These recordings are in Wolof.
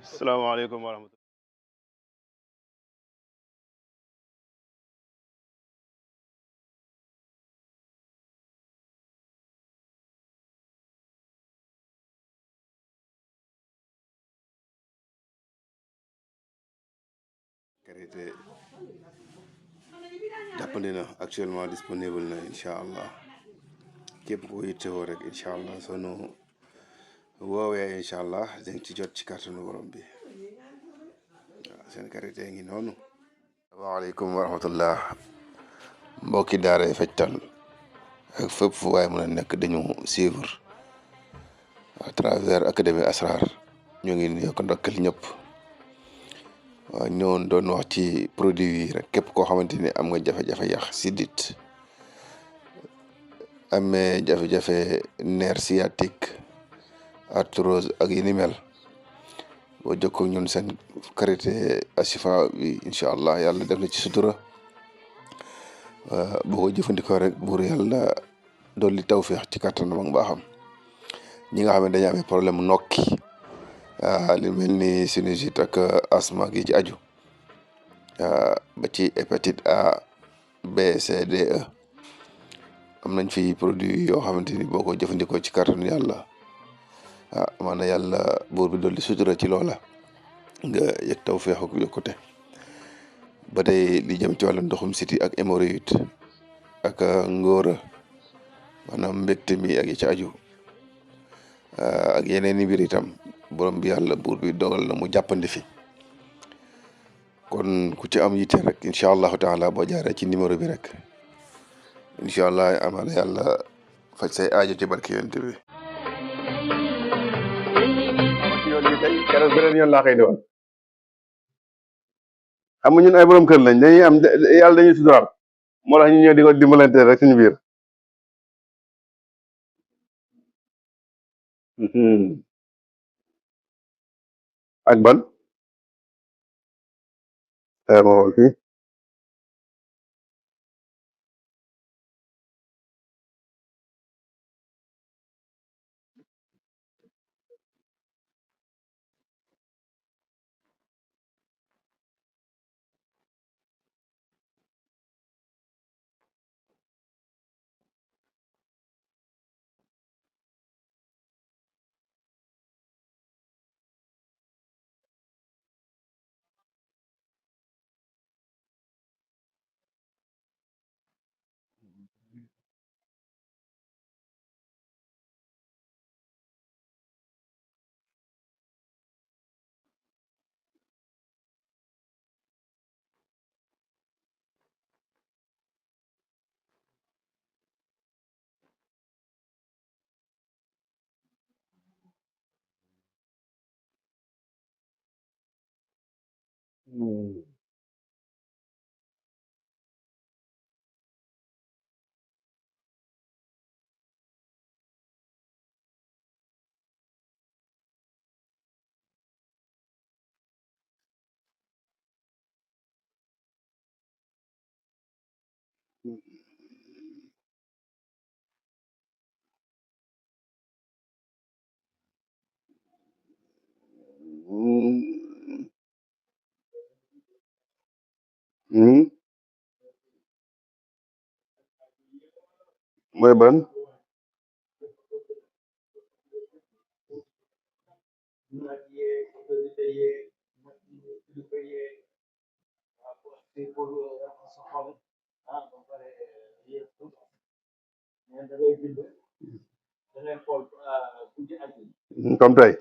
salaamaaleykum wa rahmatulah. Karité jàppandi na actuellement disponible na incha allah képp ko yittewoo rek incha allah sonu woowee incha allah dañ ci jot ci kàttanu borom bi waaw seen karité ngi noonu. waaleykum wa rahmatullah mbokki daara Fajtal ak fépp fu waaye mën a nekk dañu suivre à travers académie Asrar ñu ngi nuyu ko ndokkal ñëpp. waaw ñëwoon doon wax ci produit yi rek képp koo xamante ni am nga jafe-jafe yax siddit amee jafe-jafe nerf sciatique arthrose ak yi ni mel boo jokkoo ñun seen karité Ashifa bi incha allah yàlla def na ci sutura boo ko jëfandikoo rek buur yàlla dolli tawféex ci kàttanam ak mbaaxam ñi nga xam ne dañu amee problème nokki li mel ni sinusite ak asthme gi ci aju ba ci hépatite A B C D E am nañ fi produit yoo xamante ni boo ko jëfandikoo ci kàttanu yàlla maanaam yàlla buur bi dolli sutura ci loola nga yëg tawfeex ak yokkute ba tey li jëm ci wàllu ndoxum siti ak hémorroïde ak ngóora maanaam mbégte mi ak yi ci aju ak yeneen i mbir itam borom bi yàlla buur bi dogal na mu jàppandi fi kon ku ci am yitte rek incha allahu taala boo jaaree ci numéro bi rek incha allah amaana yàlla faj say aajo ci barki yonent bi. yoon bi tey keroog beneen yoon laa koy doon xam nga ñun ay borom kër lañ dañuy am yàlla dañuy suturaal moo tax ñu ñëw di ko dimbalante rek suñu biir. ak ban ma xool fii mooy ban comme tey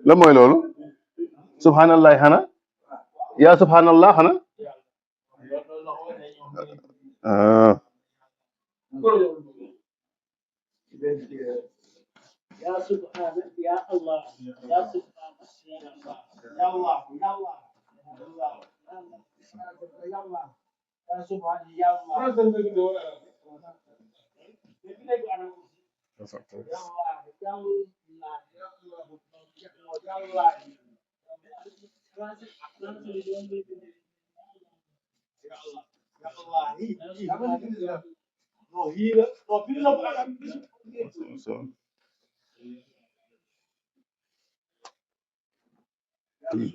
la mooy loolu subhanallah xana yaa subhanallah xana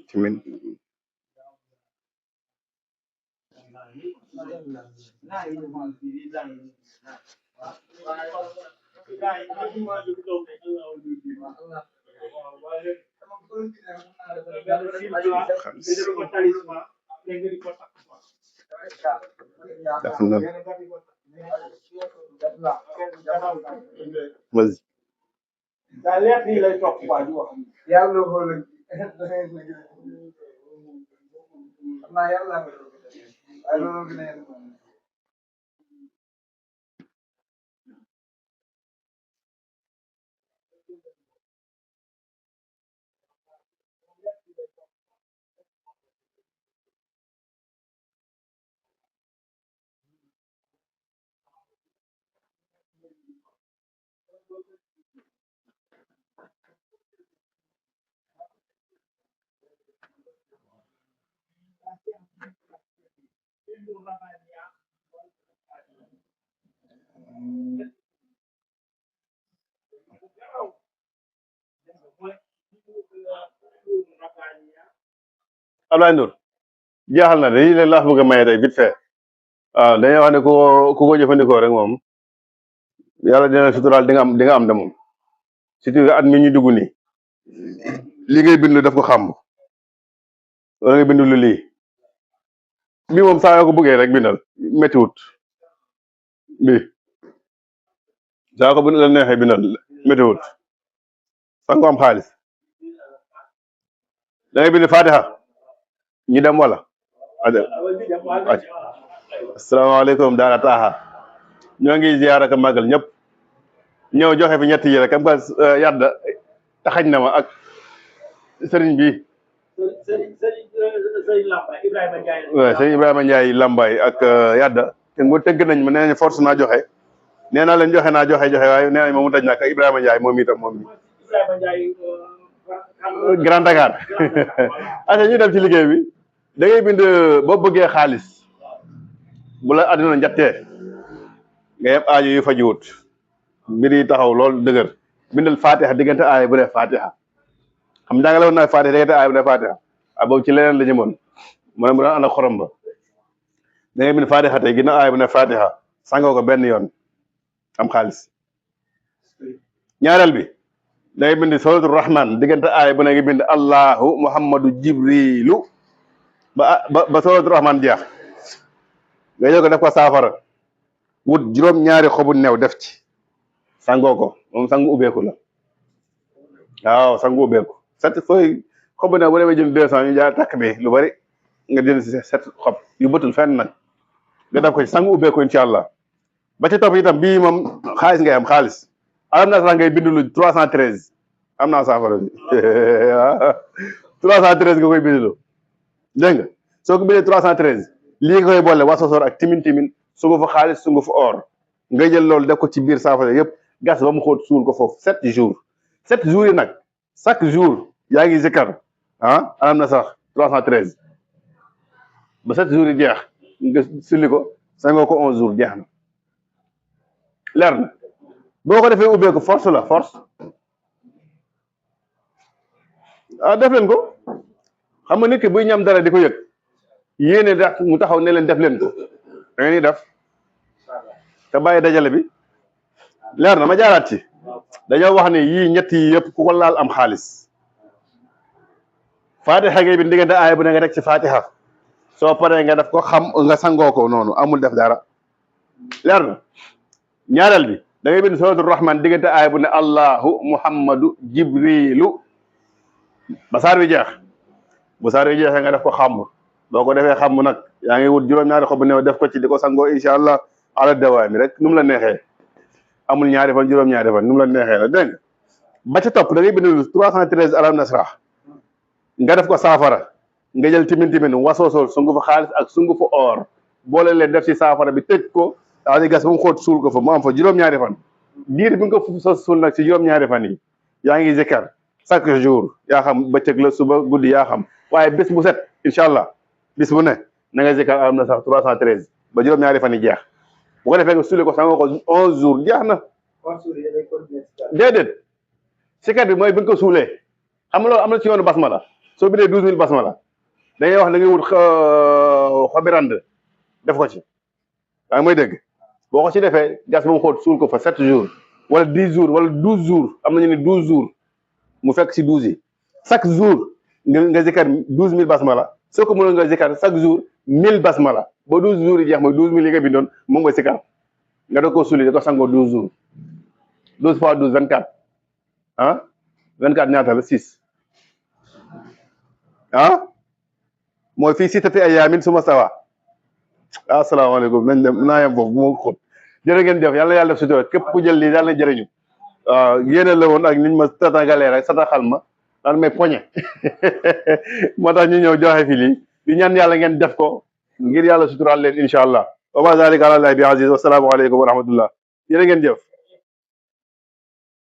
timin def na vas Ablaye Ndour jeexal na dañuy leen laax bëgg a maye tey vite fait waaw dañuy wax ne ku ko jëfandikoo rek moom yàlla dina suturaal di nga am de moom surtout at mi ñu dugg nii li ngay bind daf ko xam wala nga bind lu lii bi moom saa yoo ko bëggee rek bindal méttiwut bi saa ko bu la neexee bindal méttiwut sax nga am xaalis da ngay bind Fatiha ñu dem wala asalaamaaleykum daara taaxa ñoo ngi ziyaar ak màggal ñëpp ñëw joxe fi ñett yi rek am ka yàdda taxañ na ma ak sëriñ bi waaw sëriñ Ibrahima Ndiaye Lambaay ak yàdda te mu tëgg nañ ma nee nañ force naa joxe nee naa leen joxe naa joxe waaye nee nañ ma mu daj nag Ibrahima Ndiaye moom itam moom mi Grand Dakar asa ñu dem ci liggéey bi da ngay bind boo bëggee xaalis bu la àddina njattee nga yeb aajo yu fajiwut mbir yi taxaw lool dëgër bindal Fatiha diggante aaya bu ne Fatiha xam jàngale woon naa Fatiha diggante aaya bu ne Fatiha a boobu ci leneen la jëmoon mu ne mu daan ànd ak xorom ba da ngay bind Fatiha tey ginnaaw aaya bu ne Fatiha sangoo ko benn yoon am xaalis ñaareel bi da ngay bind suratul rahman diggante aaya bu ne nga bind allahu muhammadu jibrilu ba suratul rahman jeex nga jël ko def ko saafara wut juróom-ñaari xobu new def ci sangoo ko moom sangu ubbeeku la waaw sangu ubbeeku set fooy xobu new bu demee jënd 200 ñu jaay takk bi lu bari nga jënd si set xob yu bëtul fenn nag nga def ko ci sangu ubbeeku incha allah ba ci topp itam bii moom xaalis ngay am xaalis alam na sax ngay bind lu 313 am naa saafara bi 313 nga koy bindlu dégg nga soo ko bindee 313 lii nga koy boole wasosoor ak timin sungu fa xaalis sungu fa or nga jël loolu def ko ci biir saafara yëpp gas ba mu xóot suul ko foofu 7 jours 7 jours yi nag chaque jour yaa ngi zikkar alam na sax 313 ba 7 jours yi jeex nga sulli ko sangoo ko 11 jours jeex na leer na boo ko defee ubbeeku force la force def leen ko xam nga nit ki buy ñam dara di ko yëg yéene dax mu taxaw ne leen def leen ko da ngeen di def te bàyyi dajale bi leer na ma jaaraat ci dañoo wax ne yii ñett yi yëpp ku ko laal am xaalis Fatiha ngay bi diggante aaya bu ne nga teg ci Fatiha soo paree nga def ko xam nga sangoo ko noonu amul def dara leer na ñaareel bi da ngay bind suratul rahman diggante aaya bu ne allahu muhammadu jibrilu ba saar wi jeex bu saar wi jeexee nga def ko xàmm boo ko defee xàmm nag yaa ngi wut juróom-ñaari xobu new def ko ci di ko sangoo incha allah ala dawaay mi rek nu mu la neexee amul ñaari fan juróom-ñaari fan nu mu la neexee la dégg nga ba ca topp da ngay bind 313 alam nasrah nga def ko saafara nga jël timin wasoosool sungu fa xaalis ak sungu fa or boole leen def ci saafara bi tëj ko daa di gas ba mu xóot suul ko fa mu am fa juróom-ñaari fan diir bi nga ko sa suul nag si juróom-ñaari fan yi yaa ngi zikkar chaque jour yaa xam bëccëg la suba guddi yaa xam waaye bés bu set incha allah bis bu ne na nga zikkar am na sax 313 ba juróom-ñaari fan yi jeex bu ko defee nga suule ko sanga ko 11 jours jeex na déedéet sikkat bi mooy bi nga ko suulee xam nga loolu am na ci yoonu basmala soo bindee 12000 basmala da ngay wax da ngay wut xobi rand def ko ci yaa ngi may dégg boo ko ci defee gas ba mu xóot suul ko fa 7 jours wala 10 jours wala 12 jours am nañu ne 12 jours mu fekk si 12 yi chaque jour nga zikkar 12000 basmala soo ko mënoon nga zikkar chaque jour 1000 basmala ba 12 jours yi jeex mooy 12000 yi nga bindoon moom nga zikkar nga doog koo suuli da ko sangoo 12 jours 12 fois 12 24 ah 24 ñaata la 6 ah mooy fii sittati ayyaamin summa stawaa asalaamaaleykum nañ dem naa yem foofu bu ma xóot jërë ngeen jëf yàlla yàlla def sutura képp ku jël lii yàlla na jëriñu waaw yéene la woon ak niñ ma tatagalee rek sataxal ma daan may poñe moo tax ñu ñëw joxe fi lii di ñaan yàlla ngeen def ko ngir yàlla suturaal leen incha allah wa ma zalika ala llahi bi aziz wasalaamu aleykum wa rahmatullah jërë ngeen jëf